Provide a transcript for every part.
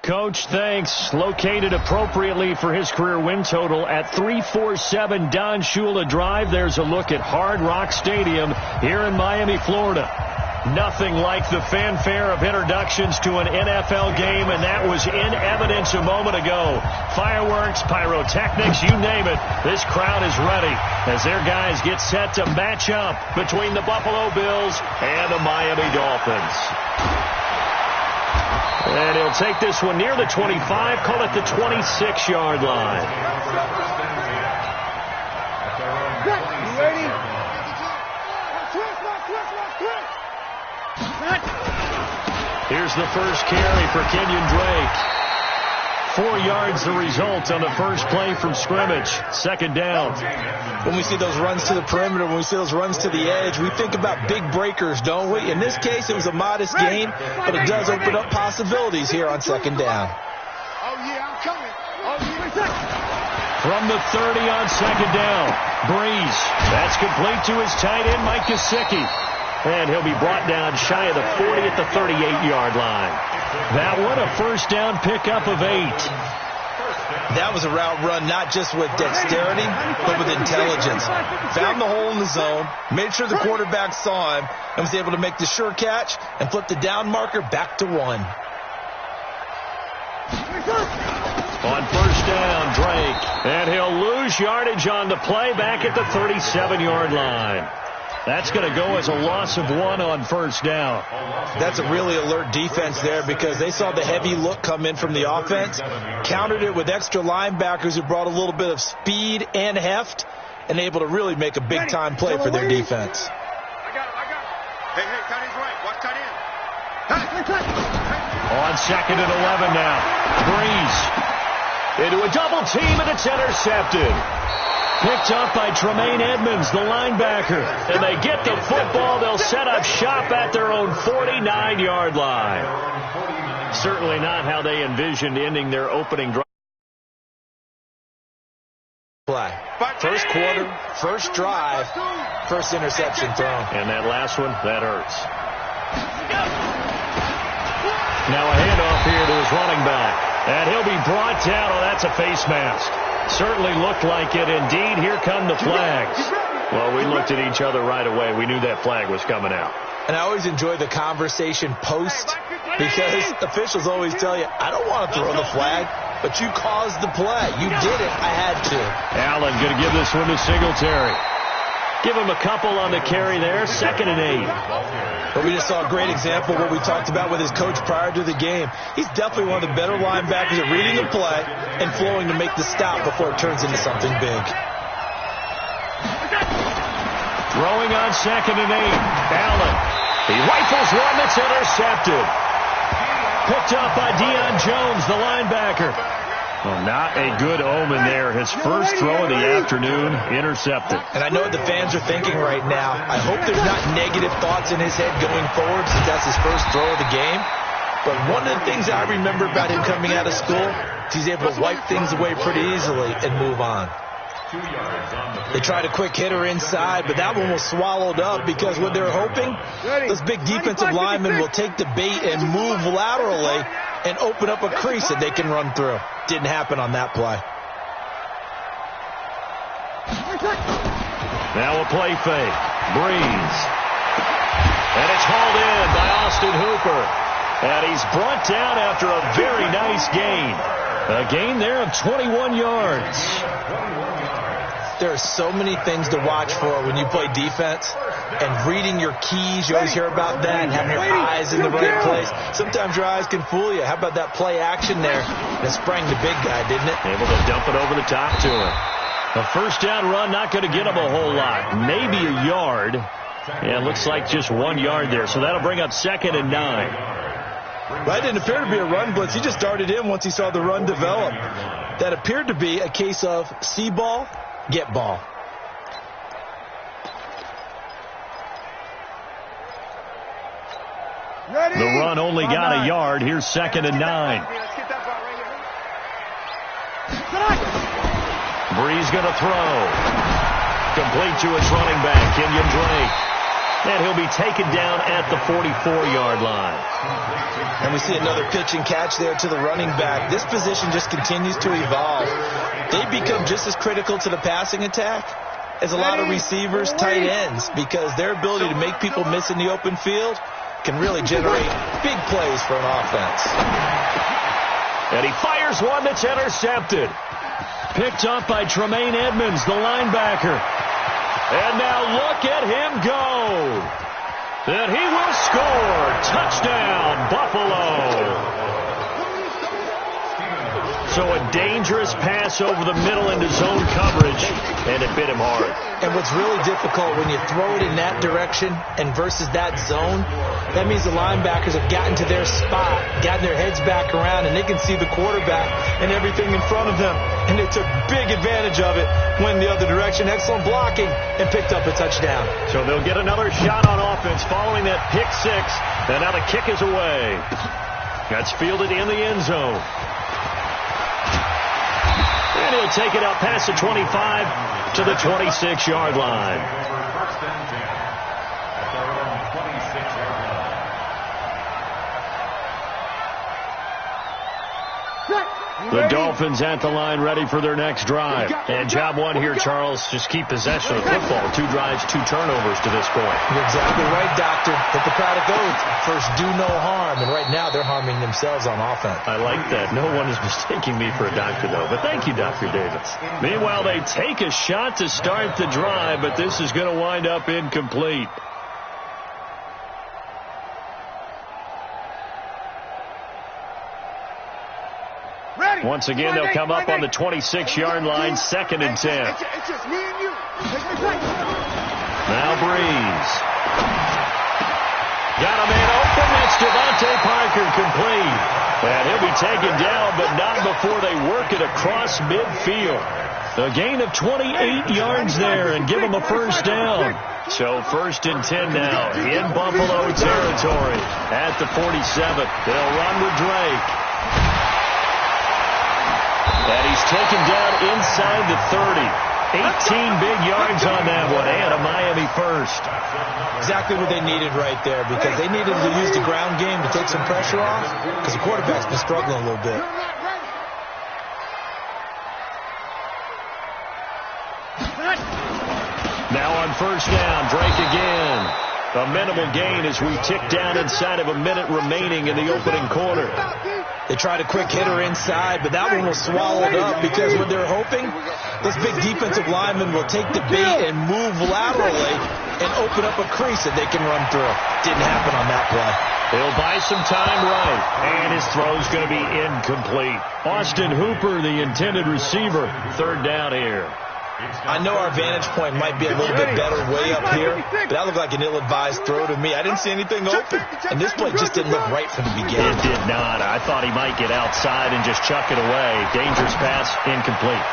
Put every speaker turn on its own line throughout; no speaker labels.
Coach, thanks. Located appropriately for his career win total at 347 Don Shula Drive. There's a look at Hard Rock Stadium here in Miami, Florida. Nothing like the fanfare of introductions to an NFL game, and that was in evidence a moment ago. Fireworks, pyrotechnics, you name it. This crowd is ready as their guys get set to match up between the Buffalo Bills and the Miami Dolphins. And he'll take this one near the 25, call it the 26-yard line. Here's the first carry for Kenyon Drake. 4 yards the result on the first play from scrimmage. Second down.
When we see those runs to the perimeter, when we see those runs to the edge, we think about big breakers, don't we? In this case, it was a modest gain, but it does open up possibilities here on second down.
From the 30 on second down, Breeze. That's complete to his tight end, Mike Gesicki. And he'll be brought down shy of the 40 at the 38-yard line. That one, a first down pickup of 8.
That was a route run not just with dexterity, but with intelligence. Found the hole in the zone, made sure the quarterback saw him, and was able to make the sure catch and flip the down marker back to 1.
On first down, Drake. And he'll lose yardage on the play back at the 37-yard line. That's going to go as a loss of 1 on first down.
That's a really alert defense there because they saw the heavy look come in from the offense, countered it with extra linebackers who brought a little bit of speed and heft, and able to really make a big-time play for their defense.
I got it. Hey, tight end's right. Watch tight end.
On second and 11 now. Breeze into a double team, and it's intercepted. Picked up by Tremaine Edmonds, the linebacker. And they get the football. They'll set up shop at their own 49-yard line. Certainly not how they envisioned ending their opening drive.
Play. First quarter, first drive, first interception thrown.
And that last one, that hurts. Now a handoff here to his running back. And he'll be brought down. Oh, that's a face mask. Certainly looked like it. Indeed, here come the flags. Well, we looked at each other right away. We knew that flag was coming out.
And I always enjoy the conversation post because officials always tell you, I don't want to throw the flag, but you caused the play. You did it. I had to.
Allen going to give this one to Singletary. Give him a couple on the carry there. 2nd and 8.
But we just saw a great example of what we talked about with his coach prior to the game. He's definitely one of the better linebackers at reading the play and flowing to make the stop before it turns into something big.
Throwing on 2nd and 8. Allen. He rifles one that's intercepted. Picked up by Deion Jones, the linebacker. Well, not a good omen there. His first throw of the afternoon intercepted.
And I know what the fans are thinking right now. I hope there's not negative thoughts in his head going forward since that's his first throw of the game. But one of the things I remember about him coming out of school is he's able to wipe things away pretty easily and move on. They tried a quick hitter inside, but that one was swallowed up because what they're hoping, those big defensive linemen will take the bait and move laterally and open up a crease that they can run through. Didn't happen on that play.
Now a play fake. Breeze. And it's hauled in by Austin Hooper. And he's brought down after a very nice gain. A gain there of 21 yards.
There are so many things to watch for when you play defense. And reading your keys, you always hear about that, and having your eyes in the right place. Sometimes your eyes can fool you. How about that play action there? That sprang the big guy, didn't it?
Able to dump it over the top to him. A first down run, not going to get him a whole lot. Maybe a yard. Yeah, it looks like just 1 yard there. So that'll bring up 2nd and 9.
That didn't appear to be a run blitz. He just darted in once he saw the run develop. That appeared to be a case of see ball, get ball.
The run only got a yard. Here's 2nd and 9. Breeze going to throw. Complete to his running back, Kenyon Drake. And he'll be taken down at the 44-yard line.
And we see another pitch and catch there to the running back. This position just continues to evolve. They become just as critical to the passing attack as a lot of receivers, tight ends, because their ability to make people miss in the open field can really generate big plays for an offense.
And he fires one that's intercepted. Picked up by Tremaine Edmonds, the linebacker. And now look at him go. And he will score. Touchdown, Buffalo. So a dangerous pass over the middle into zone coverage, and it bit him hard.
And what's really difficult when you throw it in that direction and versus that zone, that means the linebackers have gotten to their spot, gotten their heads back around, and they can see the quarterback and everything in front of them. And they took big advantage of it, went the other direction, excellent blocking, and picked up a touchdown.
So they'll get another shot on offense following that pick six, and now the kick is away. That's fielded in the end zone. And he'll take it out past the 25 to the 26-yard line. The Dolphins at the line ready for their next drive. And job one here, Charles, just keep possession of the football. 2 drives, 2 turnovers to this point.
You're exactly right, Doctor. Hippocratic oath. First, do no harm. And right now, they're harming themselves on offense.
I like that. No one is mistaking me for a doctor, though. But thank you, Dr. Davis. Meanwhile, they take a shot to start the drive, but this is going to wind up incomplete. Once again, they'll come up on the 26-yard line, 2nd and 10. Now Breeze. Got a man open. It's Devontae Parker, complete. And he'll be taken down, but not before they work it across midfield. A gain of 28 yards there and give them a first down. So 1st and 10 now in Buffalo territory at the 47. They'll run with Drake. And he's taken down inside the 30. 18 big yards on that one, and a Miami first.
Exactly what they needed right there, because they needed to use the ground game to take some pressure off, because the quarterback's been struggling a little bit.
Now on first down, Drake again. A minimal gain as we tick down inside of a minute remaining in the opening quarter.
They tried a quick hitter inside, but that one was swallowed up because what they're hoping, those big defensive linemen will take the bait and move laterally and open up a crease that they can run through. Didn't happen on that play.
He'll buy some time right, and his throw's going to be incomplete. Austin Hooper, the intended receiver, 3rd down here.
I know our vantage point might be a little bit better way up here, but that looked like an ill-advised throw to me. I didn't see anything open, and this play just didn't look right from the beginning.
It did not. I thought he might get outside and just chuck it away. Dangerous pass, incomplete.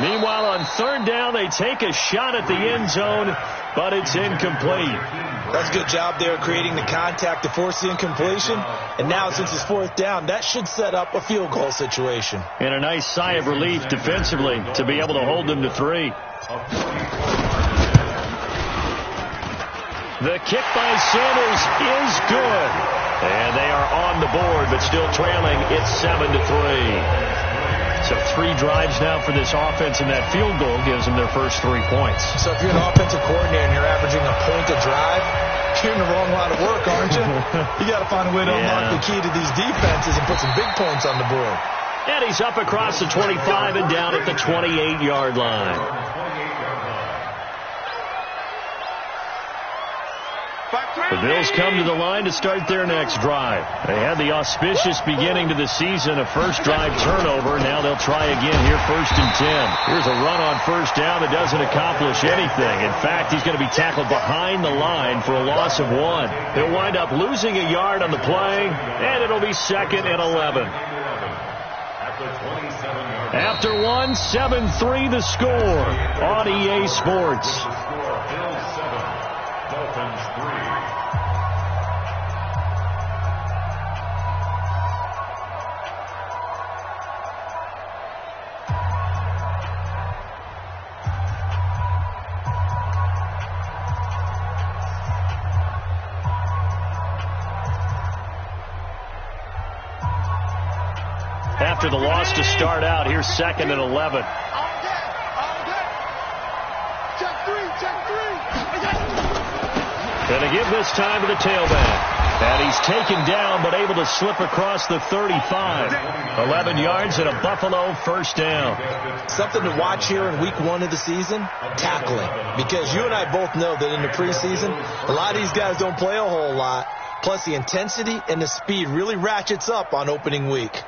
Meanwhile, on third down, they take a shot at the end zone, but it's incomplete.
That's a good job there creating the contact to force the incompletion. And now, since it's fourth down, that should set up a field goal situation.
And a nice sigh of relief defensively to be able to hold them to 3. The kick by Sanders is good. And they are on the board, but still trailing. It's 7-3. So 3 drives now for this offense, and that field goal gives them their first 3 points.
So if you're an offensive coordinator and you're averaging a point a drive, you're in the wrong line of work, aren't you? You got to find a way to unlock the key to these defenses and put some big points on the board.
And he's up across the 25 and down at the 28-yard line. The Bills come to the line to start their next drive. They had the auspicious beginning to the season, a first drive turnover. Now they'll try again here, 1st and 10. Here's a run on first down that doesn't accomplish anything. In fact, he's going to be tackled behind the line for a loss of 1. He'll wind up losing a yard on the play, and it'll be 2nd and 11. After 1, 7-3 the score on EA Sports. After the loss to start out, here's 2nd and 11. Gonna give this time to the tailback. And he's taken down, but able to slip across the 35. 11 yards and a Buffalo first down.
Something to watch here in week 1 of the season, tackling. Because you and I both know that in the preseason, a lot of these guys don't play a whole lot. Plus the intensity and the speed really ratchets up on opening week.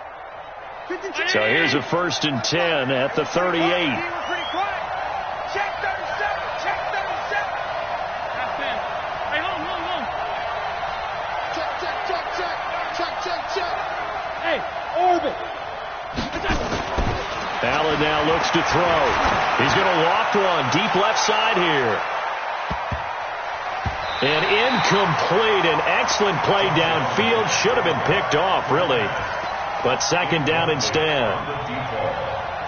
So here's a 1st and 10 at the 38.
Check 37. Check 37. Hey, hold on. Check. Hey, orbit.
Allen now looks to throw. He's going to loft one deep left side here. And incomplete. An excellent play downfield. Should have been picked off, really. But 2nd down instead.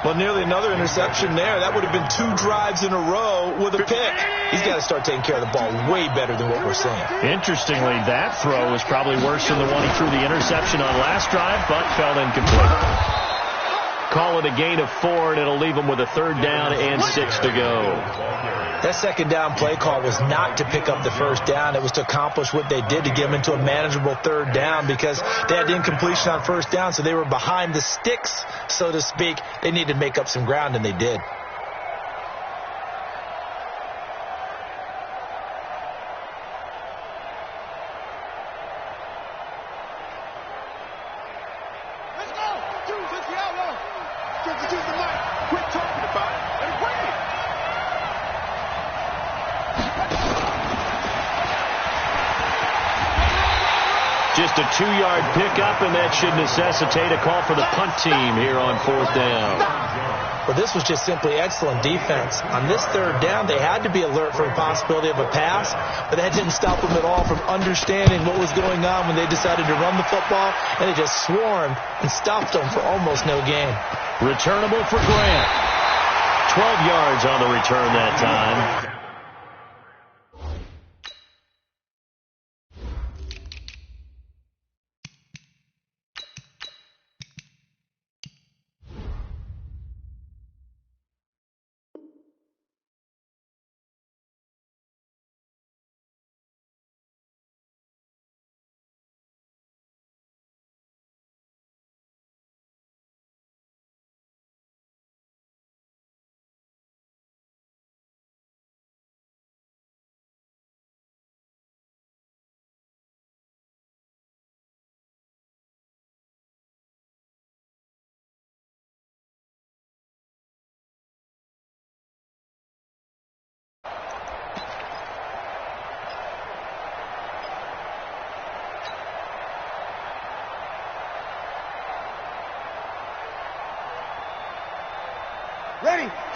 Well, nearly another interception there. That would have been 2 drives in a row with a pick. He's got to start taking care of the ball way better than what we're seeing.
Interestingly, that throw was probably worse than the one he threw the interception on last drive, but fell incomplete. Call it a gain of 4, and it'll leave him with a 3rd down and 6 to go.
That 2nd down play call was not to pick up the 1st down. It was to accomplish what they did, to get them into a manageable 3rd down, because they had incompletion on 1st down, so they were behind the sticks, so to speak. They needed to make up some ground, and they did.
Just a 2-yard pickup, and that should necessitate a call for the punt team here on 4th down.
Well, this was just simply excellent defense. On this 3rd down, they had to be alert for the possibility of a pass, but that didn't stop them at all from understanding what was going on when they decided to run the football, and they just swarmed and stopped them for almost no gain.
Returnable for Grant. 12 yards on the return that time.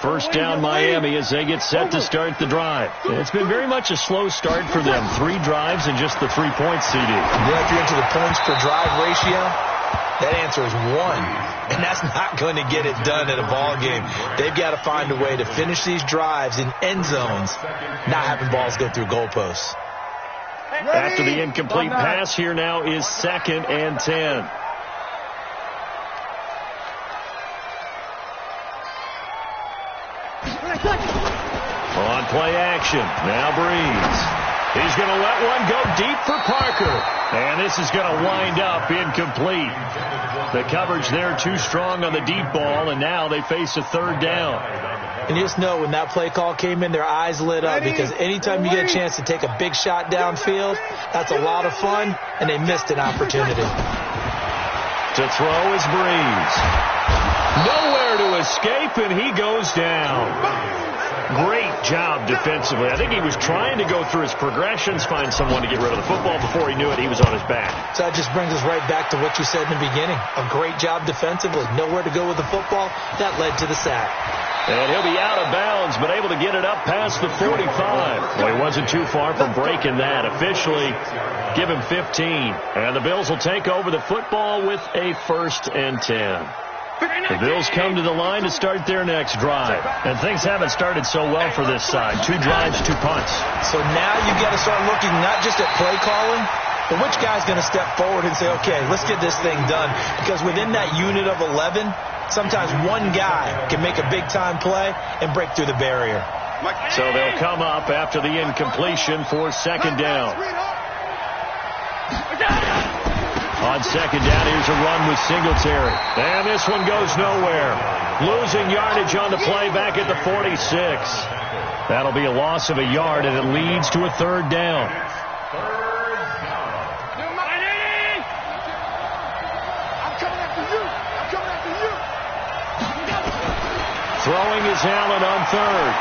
First down Miami as they get set to start the drive. It's been very much a slow start for them. 3 drives and just the 3 points, CD.
Yeah, if you're into the points per drive ratio, that answer is 1. And that's not going to get it done in a ball game. They've got to find a way to finish these drives in end zones, not having balls go through goalposts.
After the incomplete pass, here now is 2nd and 10. On play action, now Breeze. He's going to let one go deep for Parker. And this is going to wind up incomplete. The coverage there too strong on the deep ball, and now they face a 3rd down.
And just know when that play call came in, their eyes lit up, because anytime you get a chance to take a big shot downfield, that's a lot of fun, and they missed an opportunity.
To throw is Breeze. Nowhere to escape, and he goes down. Great job defensively. I think he was trying to go through his progressions, find someone to get rid of the football. Before he knew it, he was on his back.
So that just brings us right back to what you said in the beginning. A great job defensively. Nowhere to go with the football. That led to the sack.
And he'll be out of bounds, but able to get it up past the 45. Well, he wasn't too far from breaking that. Officially, give him 15. And the Bills will take over the football with a 1st and 10. The Bills come to the line to start their next drive. And things haven't started so well for this side. 2 drives, 2 punts.
So now you got to start looking not just at play calling, but which guy's going to step forward and say, okay, let's get this thing done. Because within that unit of 11, sometimes one guy can make a big-time play and break through the barrier.
So they'll come up after the incompletion for 2nd down. On 2nd down, here's a run with Singletary. And this one goes nowhere. Losing yardage on the play back at the 46. That'll be a loss of a yard, and it leads to a 3rd down. Throwing is Allen on 3rd.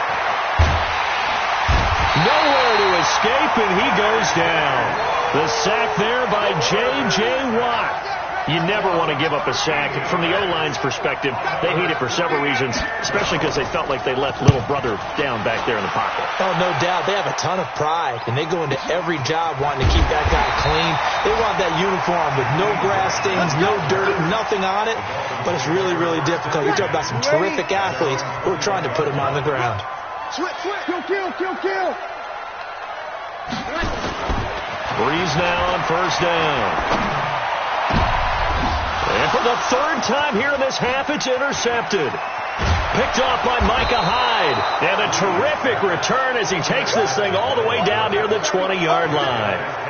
Nowhere to escape, and he goes down. The sack there by J.J. Watt. You never want to give up a sack. From the O-line's perspective, they hate it for several reasons, especially because they felt like they left little brother down back there in the pocket.
Oh, no doubt. They have a ton of pride, and they go into every job wanting to keep that guy clean. They want that uniform with no grass stains, no dirt, nothing on it. But it's really, really difficult. You're talking about some terrific athletes who are trying to put him on the ground.
Kill.
Breeze now on 1st down. And for the 3rd time here in this half, it's intercepted. Picked off by Micah Hyde. And a terrific return as he takes this thing all the way down near the 20-yard line.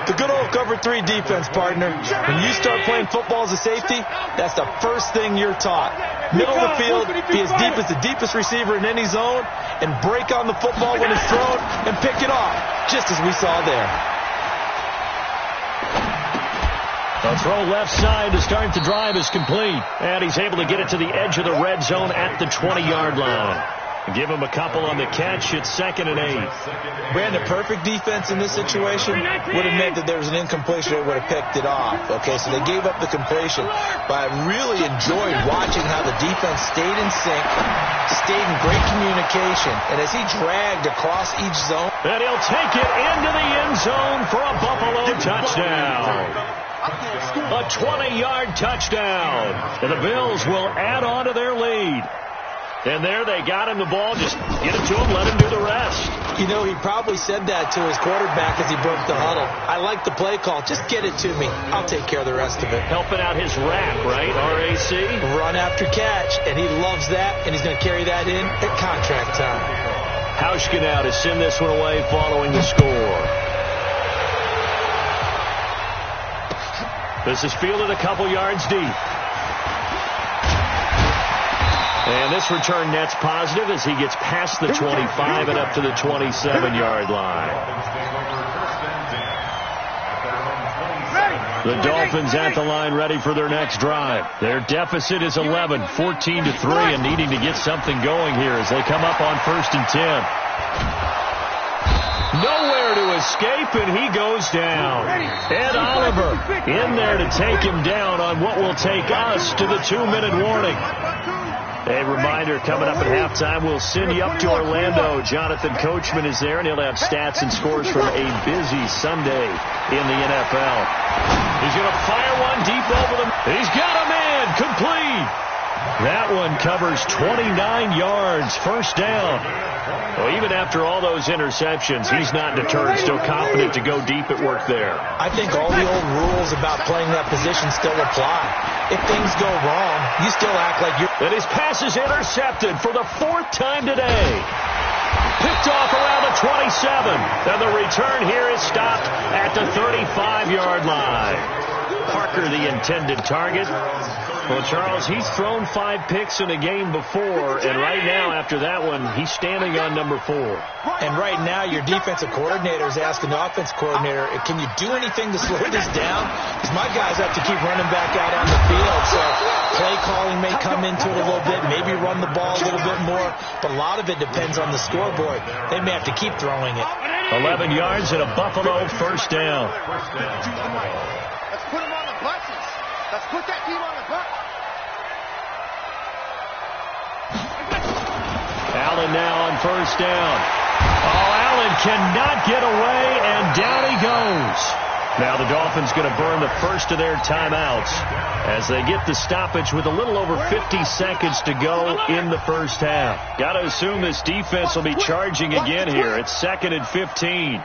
The good old cover 3 defense, partner. When you start playing football as a safety, that's the first thing you're taught. Middle of the field, be as deep as the deepest receiver in any zone, and break on the football when it's thrown and pick it off, just as we saw there.
The throw left side to start the drive is complete. And he's able to get it to the edge of the red zone at the 20-yard line. Give him a couple on the catch. It's 2nd and 8.
Brandon, perfect defense in this situation would have meant that there was an incompletion that would have picked it off. Okay, so they gave up the completion. But I really enjoyed watching how the defense stayed in sync, stayed in great communication. And as he dragged across each zone.
And he'll take it into the end zone for a Buffalo touchdown. A 20-yard touchdown. And the Bills will add on to their lead. And there they got him the ball. Just get it to him, let him do the rest.
You know, he probably said that to his quarterback as he broke the huddle. I like the play call. Just get it to me. I'll take care of the rest of it.
Helping out his RAC, right? R-A-C?
Run after catch. And he loves that, and he's going to carry that in at contract time.
Hauschka now to send this one away following the score. This is fielded a couple yards deep. And this return net's positive as he gets past the 25 and up to the 27-yard line. The Dolphins at the line ready for their next drive. Their deficit is 11, 14-3, and needing to get something going here as they come up on 1st and 10. Nowhere to escape, and he goes down. Ed Oliver in there to take him down on what will take us to the 2-minute warning. A reminder, coming up at halftime, we'll send you up to Orlando. Jonathan Coachman is there, and he'll have stats and scores from a busy Sunday in the NFL. He's going to fire one deep over them. He's got a man, complete. That one covers 29 yards, first down. Well, even after all those interceptions, he's not deterred, still confident to go deep at work there.
I think all the old rules about playing that position still apply. If things go wrong, you still act like you're...
And his pass is intercepted for the 4th time today. Picked off around the 27. And the return here is stopped at the 35-yard line. Parker, the intended target. Well, Charles, he's thrown 5 picks in a game before, and right now, after that one, he's standing on number 4.
And right now, your defensive coordinator is asking the offense coordinator, can you do anything to slow this down? Because my guys have to keep running back out on the field, so play calling may come into it a little bit, maybe run the ball a little bit more, but a lot of it depends on the scoreboard. They may have to keep throwing it.
11 yards and a Buffalo first down.
Let's put them on the buses. Let's put that team on the bus.
Allen now on first down. Oh, Allen cannot get away, and down he goes. Now the Dolphins going to burn the first of their timeouts as they get the stoppage with a little over 50 seconds to go in the first half. Got to assume this defense will be charging again here. It's 2nd and 15.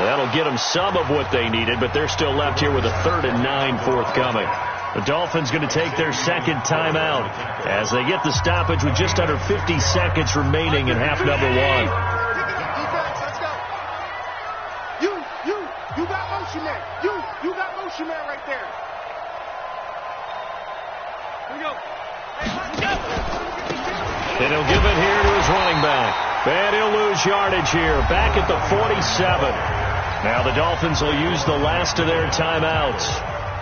That'll get them some of what they needed, but they're still left here with a 3rd and 9 forthcoming. The Dolphins going to take their second timeout as they get the stoppage with just under 50 seconds remaining in half number 1.
Defense, let's go. You got motion man. You got motion man right there. Here we go.
And he'll give it here to his running back. And he'll lose yardage here, back at the 47. Now the Dolphins will use the last of their timeouts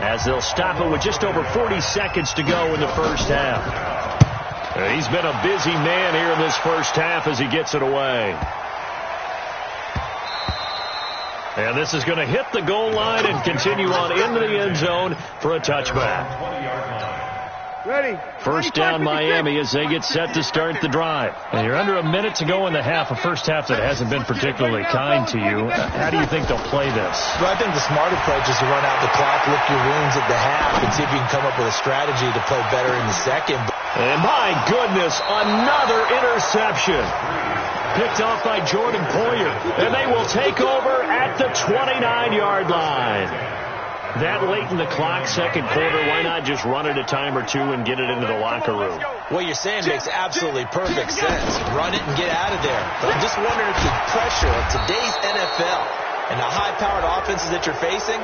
as they'll stop it with just over 40 seconds to go in the first half. He's been a busy man here in this first half as he gets it away. And this is going to hit the goal line and continue on into the end zone for a touchback.
Ready.
First down Miami as they get set to start the drive. And you're under a minute to go in the half, a first half that hasn't been particularly kind to you. How do you think they'll play this?
Well, I think the smart approach is to run out the clock, lick your wounds at the half, and see if you can come up with a strategy to play better in the second.
And my goodness, another interception. Picked off by Jordan Poyer. And they will take over at the 29-yard line. That late in the clock, second quarter, why not just run it a time or two and get it into the locker room?
What you're saying makes absolutely perfect sense. Run it and get out of there. But I'm just wondering if the pressure of today's NFL and the high-powered offenses that you're facing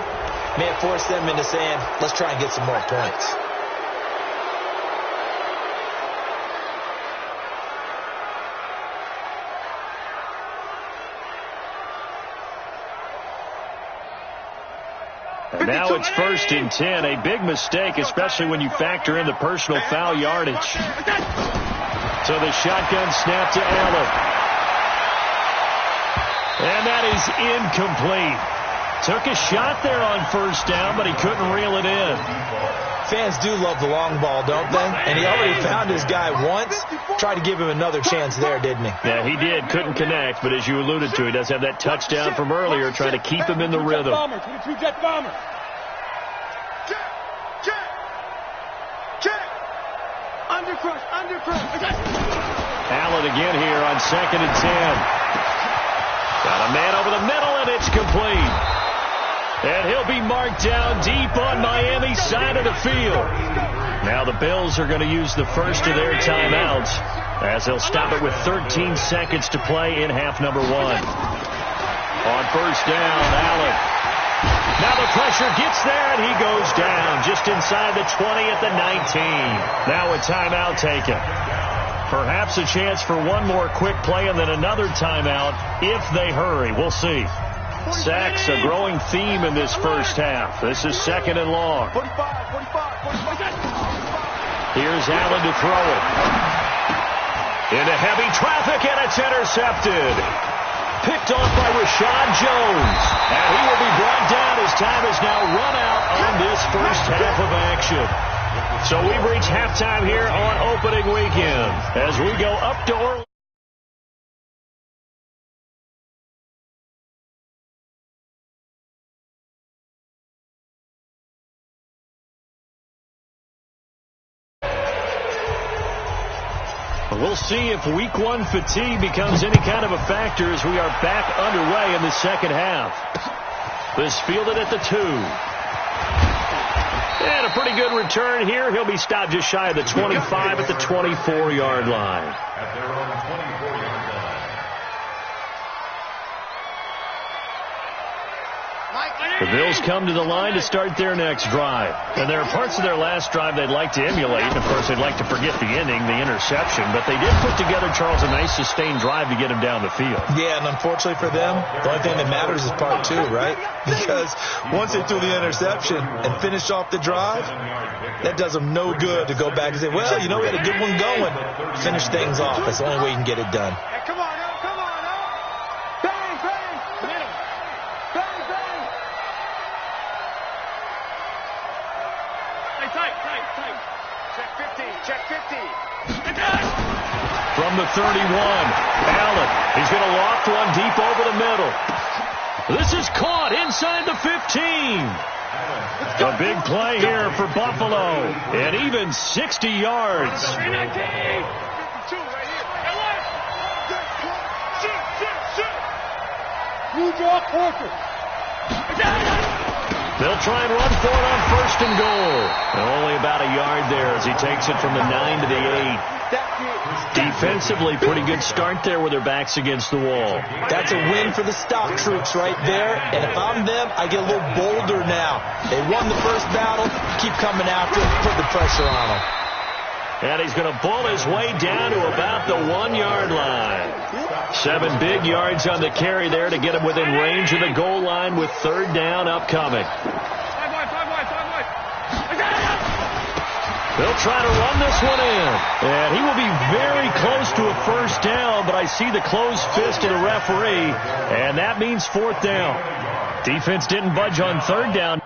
may have forced them into saying, let's try and get some more points.
And now it's 1st and 10, a big mistake, especially when you factor in the personal foul yardage. So the shotgun snap to Allen. And that is incomplete. Took a shot there on first down, but he couldn't reel it in.
Fans do love the long ball, don't they? And he already found his guy once. Tried to give him another chance there, didn't he?
Yeah, he did. Couldn't connect, but as you alluded to, he does have that touchdown from earlier, trying to keep him in the rhythm.
22 jet bomber. Check. Undercrush.
Allen again here on 2nd and 10. Got a man over the middle, and it's complete. And he'll be marked down deep on Miami's side of the field. Now the Bills are going to use the first of their timeouts as they'll stop it with 13 seconds to play in half number 1. On first down, Allen. Now the pressure gets there, and he goes down just inside the 20 at the 19. Now a timeout taken. Perhaps a chance for one more quick play and then another timeout if they hurry. We'll see. Sacks, a growing theme in this first half. This is 2nd and long.
45.
Here's Allen to throw it. Into heavy traffic, and it's intercepted. Picked off by Rashad Jones. And he will be brought down. His time is now run out on this first half of action. So we've reached halftime here on opening weekend as we go up to Orlando. We'll see if week one fatigue becomes any kind of a factor as we are back underway in the second half. This fielded at the 2. And a pretty good return here. He'll be stopped just shy of the 25 at the 24-yard line. The Bills come to the line to start their next drive. And there are parts of their last drive they'd like to emulate. And, of course, they'd like to forget the ending, the interception. But they did put together, Charles, a nice sustained drive to get him down the field.
Yeah, and unfortunately for them, the only thing that matters is part 2, right? Because once they threw the interception and finished off the drive, that does them no good to go back and say, well, you know, we had a good one going. Finish things off. That's the only way you can get it done.
Hey, come on, now, come on, now. Bang, bang. Middle. Bang, bang. Hey, tight. Check 50, check 50.
From the 31, Allen. He's going to loft one deep over the middle. This is caught inside the 15. A big play here for Buffalo. And even 60 yards.
319. 52 right here. Shoot. New draw quarter.
They'll try and run for it on first and goal. And only about a yard there as he takes it from the 9 to the 8. Defensively, pretty good start there with their backs against the wall.
That's a win for the stock troops right there. And if I'm them, I get a little bolder now. They won the first battle. Keep coming after them. Put the pressure on them.
And he's going to bull his way down to about the 1-yard line. 7 big yards on the carry there to get him within range of the goal line with third down upcoming.
5 wide.
They'll try to run this one in. And he will be very close to a first down, but I see the closed fist of the referee, and that means fourth down. Defense didn't budge on third down.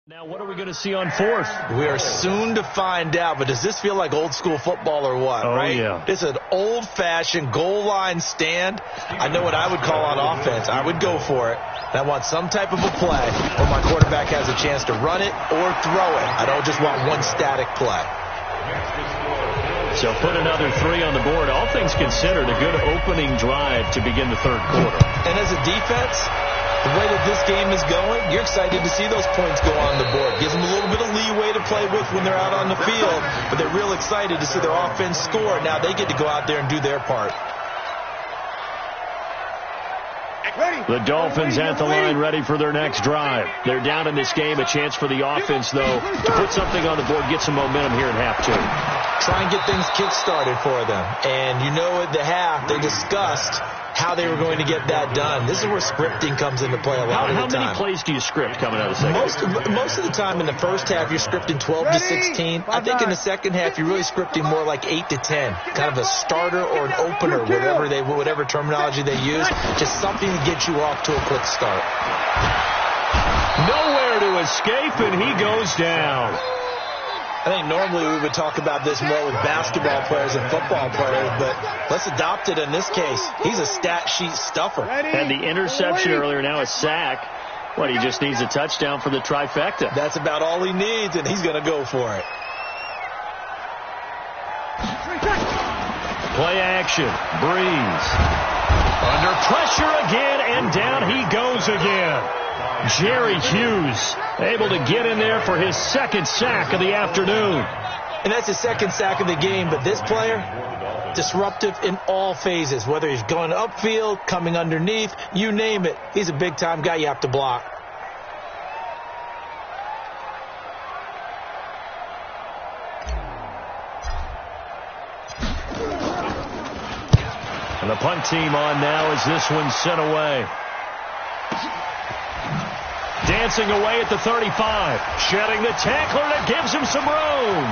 Now, what are we going to see on fourth?
We are soon to find out, but does this feel like old school football or what, right?
Yeah.
It's an old-fashioned goal line stand. I know what I would call on offense. I would go for it. And I want some type of a play where my quarterback has a chance to run it or throw it. I don't just want one static play.
So put another 3 on the board. All things considered, a good opening drive to begin the third quarter.
And as a defense, the way that this game is going, you're excited to see those points go on the board. Gives them a little bit of leeway to play with when they're out on the field, but they're real excited to see their offense score. Now they get to go out there and do their part.
The Dolphins at the line ready for their next drive. They're down in this game. A chance for the offense, though, to put something on the board, get some momentum here in half 2.
Try and get things kick-started for them. And you know at the half, they discussed how they were going to get that done. This is where scripting comes into play a lot of the time.
How many plays do you script coming out of the second half?
Most of the time in the first half, you're scripting 12 to 16. I think in the second half, you're really scripting more like 8 to 10. Kind of a starter or an opener, whatever terminology they use. Just something to get you off to a quick start.
Nowhere to escape, and he goes down.
I think normally we would talk about this more with basketball players and football players, but let's adopt it in this case. He's a stat sheet stuffer.
And the interception earlier, now a sack. Well, he just needs a touchdown for the trifecta.
That's about all he needs, and he's going to go for it.
Play action. Breeze. Under pressure again, and down he goes again. Jerry Hughes able to get in there for his second sack of the afternoon.
And that's his second sack of the game, but this player, disruptive in all phases, whether he's going upfield, coming underneath, you name it. He's a big-time guy you have to block.
And the punt team on now as this one's sent away. Dancing away at the 35. Shedding the tackler that gives him some room.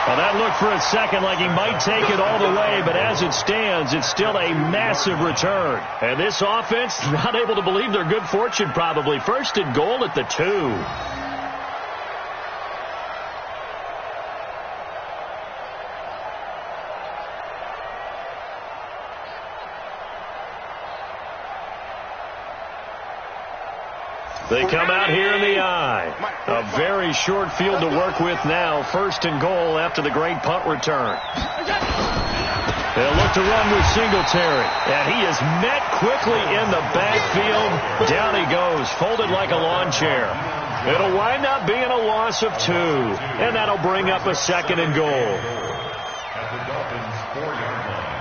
Well, that looked for a second like he might take it all the way, but as it stands, it's still a massive return. And this offense, not able to believe their good fortune probably. First and goal at the 2. They come out here in the I. A very short field to work with now. First and goal after the great punt return. They'll look to run with Singletary. And he is met quickly in the backfield. Down he goes, folded like a lawn chair. It'll wind up being a loss of 2. And that'll bring up a second and goal.
At the Dolphins' 4-yard line.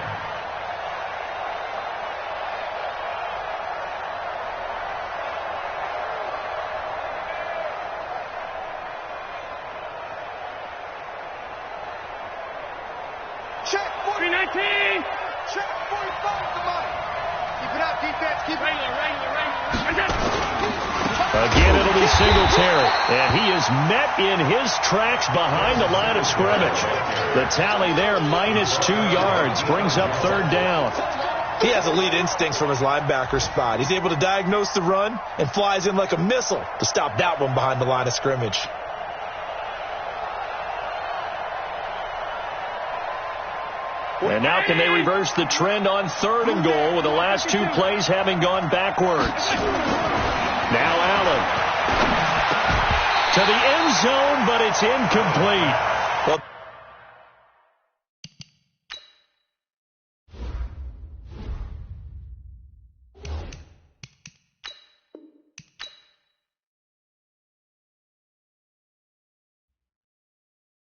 Check 319. Check 45 to mine. Keep it up, defense. Keep it regular.
Again, it'll be Singletary. And he is met in his tracks behind the line of scrimmage. The tally there, -2 yards, brings up third down.
He has elite instincts from his linebacker spot. He's able to diagnose the run and flies in like a missile to stop that one behind the line of scrimmage.
And now can they reverse the trend on third and goal with the last 2 plays having gone backwards. Now Allen. To the end zone, but it's incomplete.
Well,